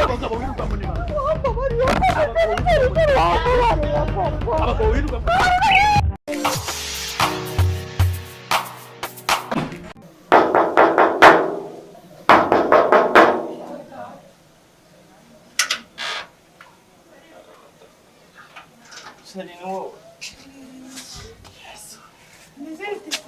abagabo wiruka muri mama abagabo wiruka Salino. Yes. Nice.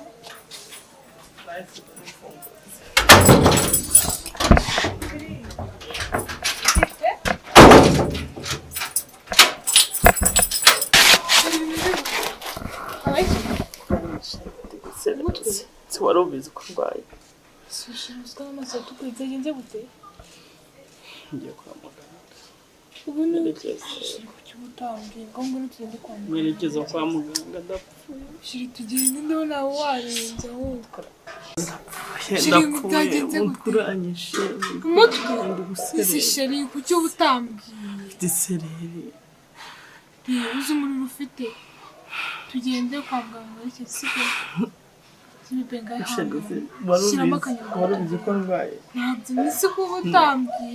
Wari ubizi ko urwaye sushirizwa amaso tukwitse genze gute ngiye kwa muganga ubu ni cy'ubutambye ngo ngo tugende kwa muganga mwerekeza kwa muganga ndapfuye shiri tugende ndabona warenze ahubwo ndapfuye ukuranyishe umutwe isi shiri ku cy'ubutambye disereri uzi umuntu ufite tugende kwa muganga iki siko Zibenga wari uzi ko ndwaye ntabwo nzi ko ubutambye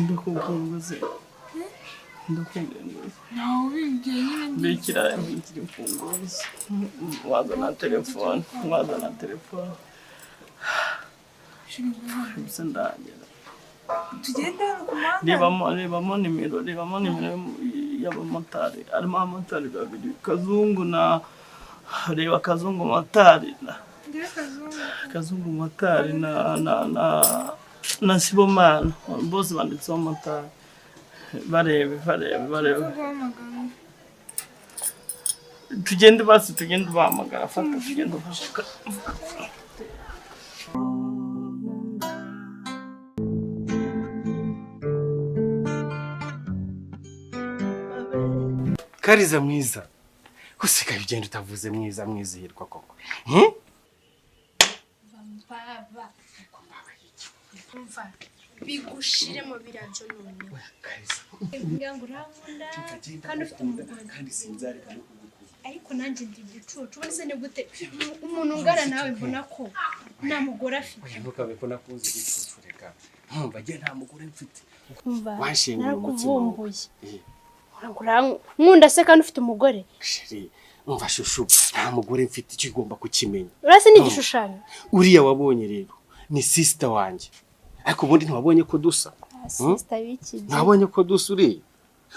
ndakugunguze nawe bimbwiye nyine mbikira imfunguzo wazana telefone bisa ndagera tugende ku muhanda rebamo nimero y'abamotari harimo abamotari babiri Kazungu na reba Kazungu motari Kazungu motari na Sibomana bose banditseho motari barebe tugende bahamagara fata tugende bashaka Kariza mwiza usika ugenda utavuze mwiza mwizihirwa koko baba umva bigushire mu birabyo none Kariza ngo urankunda kandi ufite umugore kandi sinzari kandi kugukunda ariko nanjye ndi gicucu ubone ni gute umuntu ungana nawe mbona ko nta mugore afite ntukabe ko nakuze gicucu reka ntumva je nta mugore mfite umva wanshinga narakuvumbuye nkunda se kandi ufite umugore sheri umva shushu nta mugore mfite icyo ugomba kukimenya urase n'igishushanyo uriya wabonye rero ni sister wanje ariko ubundi ntiwabonye ko dusa sister wiki nabonye ko dusa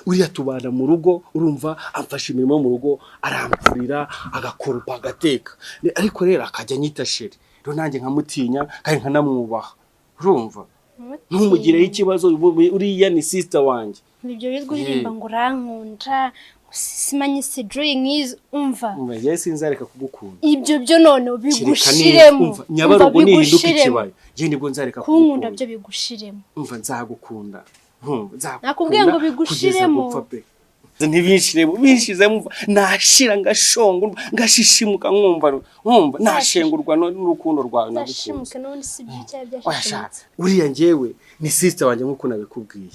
uriya tubana mu rugo urumva amfasha imirimo mu rugo arampfurira agakoropa agateka ariko rero akajya nyita sheri rero nanjye nkamutinya kandi nkanamwubaha urumva ntumugireho ikibazo uriya ni sister wanje ibyo bizwi uririmba ngo urankunda simanyi si drawing is umva yewe sinzareka kugukunda ibyo byo none bigushiremo nyabarugo nihinduka ikibaye je nibwo nzareka kugukunda byo bigushiremo umva nzagukunda nakubwiye ngo bigushiremo ntibinshiremo nashira ngashonga ngashishimuka nkumva nashengurwa n'urukundo rwawe nashimuke none si byo byashimutse uriya ngewe ni sister wanjye nkuko nabikubwiye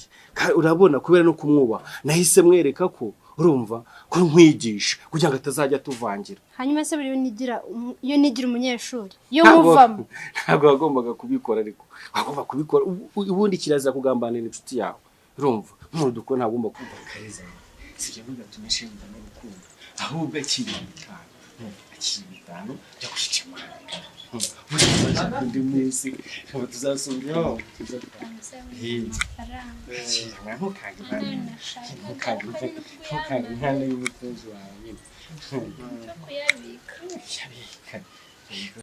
urabona kubera no kumwuba nahise mwereka ko urumva ko nkwigisha kugira ngo atazajya tuvangira hanyuma se buri iyo nigira umunyeshuri iyo muvamo ntabwo wagombaga kubikora ariko wagomba kubikora ubundi kirazira kugambanira inshuti yawe urumva nk'uruduko ntagomba kumva Kariza sije vuga tumishimira no gukunda ahubwo akiri bitanu byo gushikima ndi mwisi tuzasubiraho ntukanga y'umukunzi wawe nyine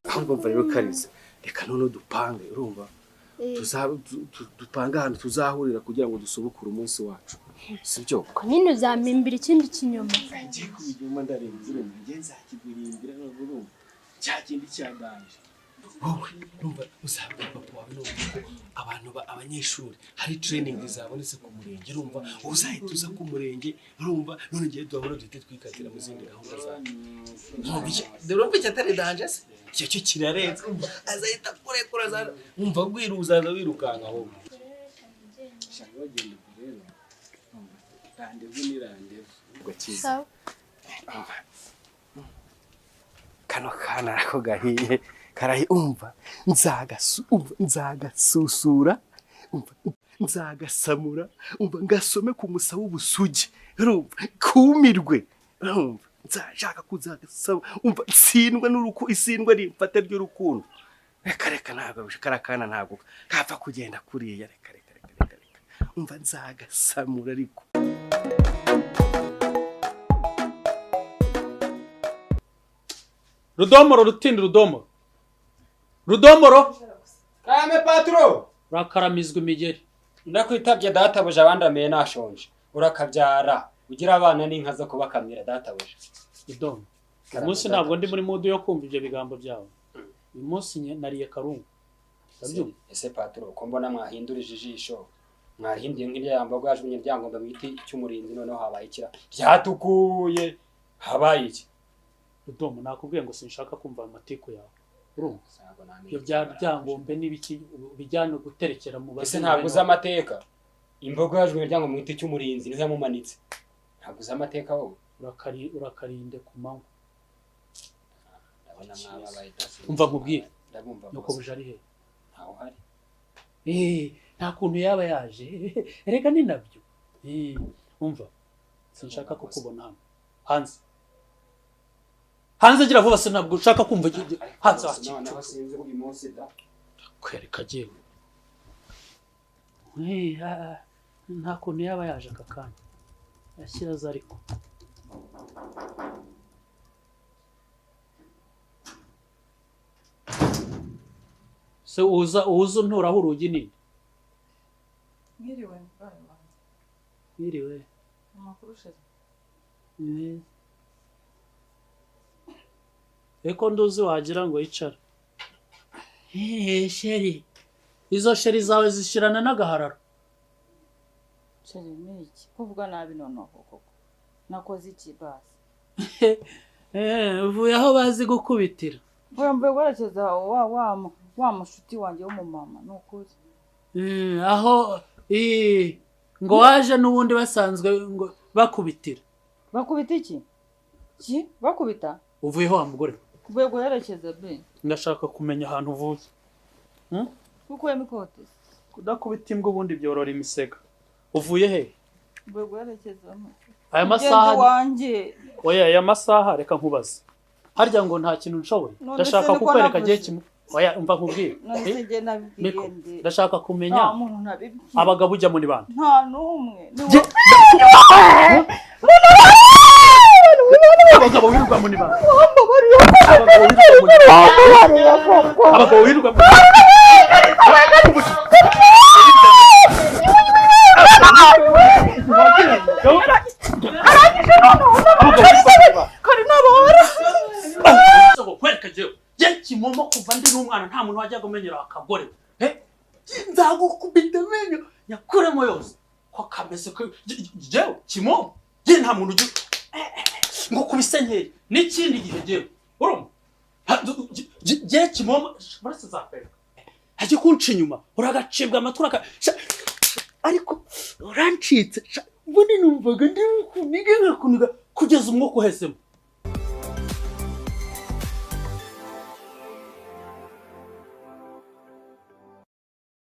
ahubwo mva rero Kariza reka none dupange urumva dupanga ahantu tuzahurira kugira ngo dusubukure umunsi wacu sibyo ko nini uzamimbira ikindi kinyoma ngiye kubinyuma ndarenze ngenza kiguhimbira n'urumva cyakindi cyandanje wowe numva uzabwa papa wawe n'uko abantu abanyeshuri hari training zabonetse ku murenge urumva uzahita uza ku murenge urumva none ngiye duhora duhite twikatira mu zindi gahunda zacu urumva cyatari danje se cyo kirarenze azahita kurekura za umva gwiruzaza wirukanka aho shaka bagenda rero randevu ni randevu gwakiza kano kana ko gahiye karahi umva nzagasusura umva nzagasamura umva ngasome ku musaba w'ubusugi urumva kumirwe urumva nzashaka kuzagasaba umva nsindwa isindwa rimfata ry'urukundo reka ntabwo karakana ntabwo kapfa kugenda kuriya reka umva nzagasamura ariko Rudomoro rutindi rudomoro Kame patro rakaramizwa imigeri ndakwitabye databuja abandamiye nashonje urakabyara ugira abana n'inka zo kubakamira databuja idomo umunsi ntabwo ndi muri mudu yo kumva ibyo bigambo byawe uyu munsi nariye karungu ese patro ko mbona mwahindurije ijisho mwahindiye nk'iryambo gwajunye ryangomba mu giti cy'umurinzi noneho habaye ikira ryatukuye habaye iki idomo nakubwiye ngo sinshaka kumva amatiko yawe urumva iyo byangombe n'ibiki bijyana guterekera mu ese ntabwo uzi amateka imbogo yajunye ryangomba mu giti cy'umurinzi niho yamumanitse ntabwo uzi amateka wowe urakarinde ku manywa ndabona mwababaye umva nkubwire ndabumva nuko buje ari he ntaho hari nta kuntu yaba yaje reka ni nabyo umva sinshaka kukubona hano hanze gira vuba se ntabwo ushaka kumva hanze noneho sinzi uyu munsi da kwereka jewe nta kuntu yaba yaje aka kanya yashyiraza ariko se uza nturaho urugi nini Mwiriwe mwiriwe amakuru sheze eko nduzi wagira ngo yicara sheri izo sheri zawe zishirana n'agahararo sheri niki kuvuga nabi noneho koko nakoze iki basi uvuye aho bazi gukubitira mbe gwerekeza wa mushuti wanjye w'umumama nukuri aho ngo waje n'ubundi basanzwe ngo bakubitira iki bakubita uvuye ho mugore kuvuye guherekeza be ndashaka kumenya ahantu uvuye kuko yemikote kudakubita imbwa ubundi byorora imisega uvuye he kuvuye guherekeza aya masaha wanjye oya aya masaha reka nkubaze harya ngo nta kintu nshoboye ndashaka kukwereka gihe kimwe oya umva nkubwire ndashaka kumenya abagabo ujya muri bande nta numwe abagabo wirirwa muri bande abagabo wirirwa muri kimomo kuva ndi n'umwana nta muntu wajya gumenyera akagore nzagukubita amenyo nyakuremo yose ko kameze ko jewe kimomo je nta muntu ngo kubise nkeri n'ikindi gihe jewe urumva je kimomo barase zapera haje kunca inyuma uragacibwa amatwi ariko urancitse ubundi numvaga ndi kuniga kugeza umwuka uhesemo